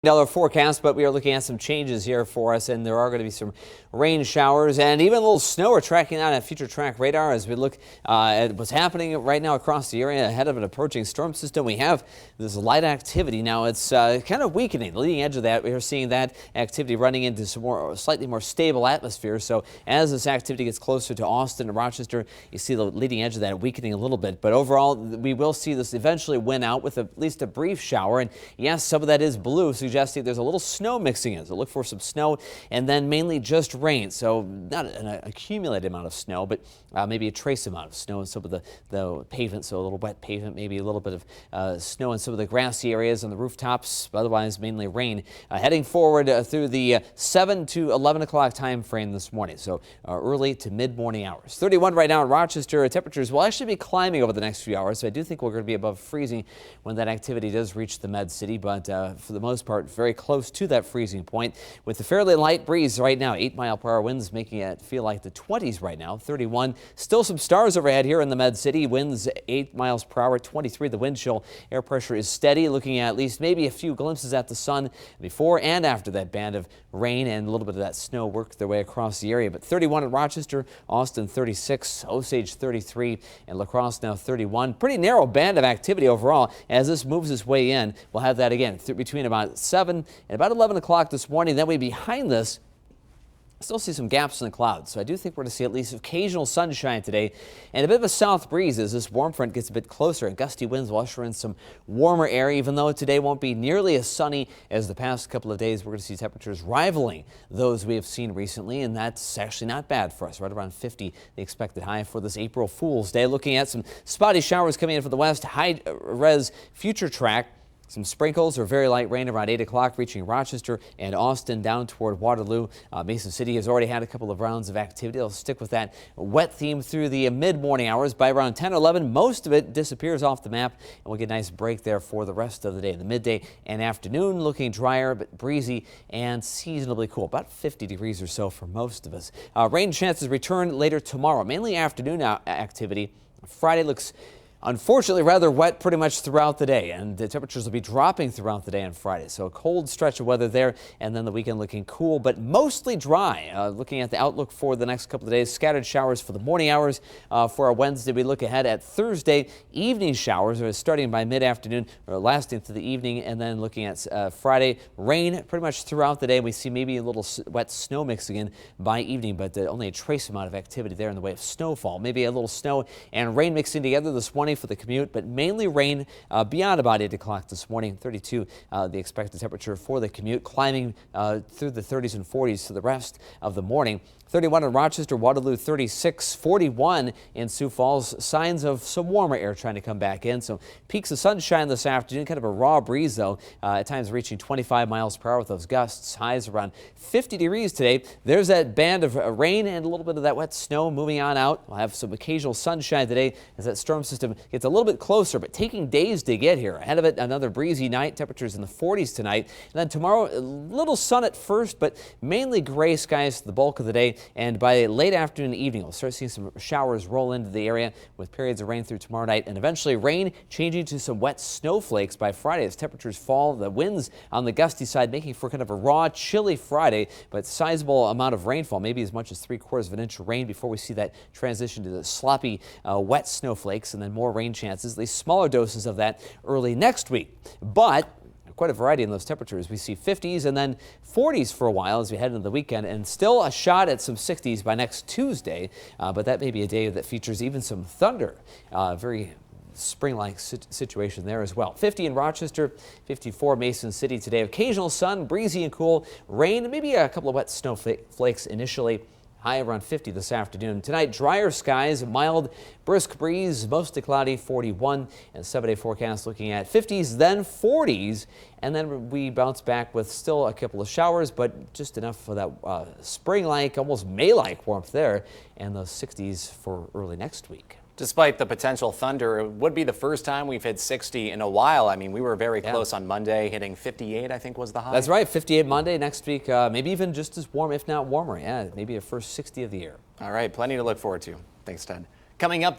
Dollar forecast, but we are looking at some changes here for us, and there are going to be some rain showers and even a little snow. We're tracking out at future track radar as we look at what's happening right now across the area ahead of an approaching storm system. We have this light activity now. It's kind of weakening. The leading edge of that, we are seeing that activity running into some slightly more stable atmosphere. So as this activity gets closer to Austin and Rochester, you see the leading edge of that weakening a little bit. But overall, we will see this eventually win out with at least a brief shower. And yes, some of that is blue, suggesting there's a little snow mixing in. So look for some snow and then mainly just rain. So not an accumulated amount of snow, but maybe a trace amount of snow in some of the pavement. So a little wet pavement, maybe a little bit of snow in some of the grassy areas on the rooftops. Otherwise, mainly rain. Heading forward through the 7 to 11 o'clock time frame this morning. So early to mid-morning hours. 31 right now in Rochester. Temperatures will actually be climbing over the next few hours. So I do think we're going to be above freezing when that activity does reach the Med City. But for the most part, very close to that freezing point with a fairly light breeze right now. 8-mile-per-hour winds making it feel like the 20s right now. 31. Still some stars overhead here in the Med City. Winds 8 miles per hour. 23 the wind chill. Air pressure is steady. Looking at least maybe a few glimpses at the sun before and after that band of rain and a little bit of that snow worked their way across the area. But 31 in Rochester, Austin 36, Osage 33, and La Crosse now 31. Pretty narrow band of activity overall. As this moves its way in, we'll have that again between about 7 and about 11 o'clock this morning. Then we behind this still see some gaps in the clouds, so I do think we're going to see at least occasional sunshine today and a bit of a south breeze as this warm front gets a bit closer, and gusty winds will usher in some warmer air. Even though today won't be nearly as sunny as the past couple of days, we're going to see temperatures rivaling those we have seen recently, and that's actually not bad for us. Right around 50 the expected high for this April Fool's Day. Looking at some spotty showers coming in from the west. High res future track. Some sprinkles or very light rain around 8 o'clock reaching Rochester and Austin down toward Waterloo. Mason City has already had a couple of rounds of activity. They'll stick with that wet theme through the mid-morning hours. By around 10 or 11, most of it disappears off the map, and we'll get a nice break there for the rest of the day. The midday and afternoon looking drier but breezy and seasonably cool. About 50 degrees or so for most of us. Rain chances return later tomorrow, mainly afternoon activity. Friday looks unfortunately rather wet pretty much throughout the day, and the temperatures will be dropping throughout the day on Friday. So a cold stretch of weather there, and then the weekend looking cool but mostly dry. Looking at the outlook for the next couple of days, scattered showers for the morning hours. For our Wednesday, we look ahead at Thursday, evening showers starting by mid-afternoon or lasting through the evening, and then looking at Friday, rain pretty much throughout the day. We see maybe a little wet snow mixing in by evening, but only a trace amount of activity there in the way of snowfall. Maybe a little snow and rain mixing together this morning for the commute, but mainly rain beyond about 8 o'clock this morning. 32 the expected temperature for the commute, climbing through the 30s and 40s for the rest of the morning. 31 in Rochester, Waterloo 36, 41 in Sioux Falls. Signs of some warmer air trying to come back in. So peaks of sunshine this afternoon, kind of a raw breeze though, at times reaching 25 miles per hour with those gusts. Highs around 50 degrees today. There's that band of rain and a little bit of that wet snow moving on out. We'll have some occasional sunshine today as that storm system gets a little bit closer, but taking days to get here. Ahead of it, another breezy night. Temperatures in the 40s tonight. And then tomorrow, a little sun at first, but mainly gray skies the bulk of the day. And by late afternoon and evening, we'll start seeing some showers roll into the area with periods of rain through tomorrow night, and eventually rain changing to some wet snowflakes by Friday as temperatures fall. The winds on the gusty side making for kind of a raw, chilly Friday, but sizable amount of rainfall, maybe as much as 3/4 of an inch of rain before we see that transition to the sloppy, wet snowflakes, and then more rain chances, at least smaller doses of that early next week. But quite a variety in those temperatures. We see 50s and then 40s for a while as we head into the weekend, and still a shot at some 60s by next Tuesday. But that may be a day that features even some thunder. Very spring-like situation there as well. 50 in Rochester, 54 Mason City today. Occasional sun, breezy and cool. Rain, maybe a couple of wet snowflakes initially. High around 50 this afternoon. Tonight, drier skies, mild, brisk breeze, mostly cloudy, 41, and 7-day forecast looking at 50s, then 40s, and then we bounce back with still a couple of showers, but just enough for that spring-like, almost May-like warmth there, and those 60s for early next week. Despite the potential thunder, it would be the first time we've hit 60 in a while. I mean, we were very close on Monday, hitting 58, I think was the high. That's right, 58 Monday. Next week, maybe even just as warm, if not warmer. Yeah, maybe a first 60 of the year. All right, plenty to look forward to. Thanks, Ted. Coming up.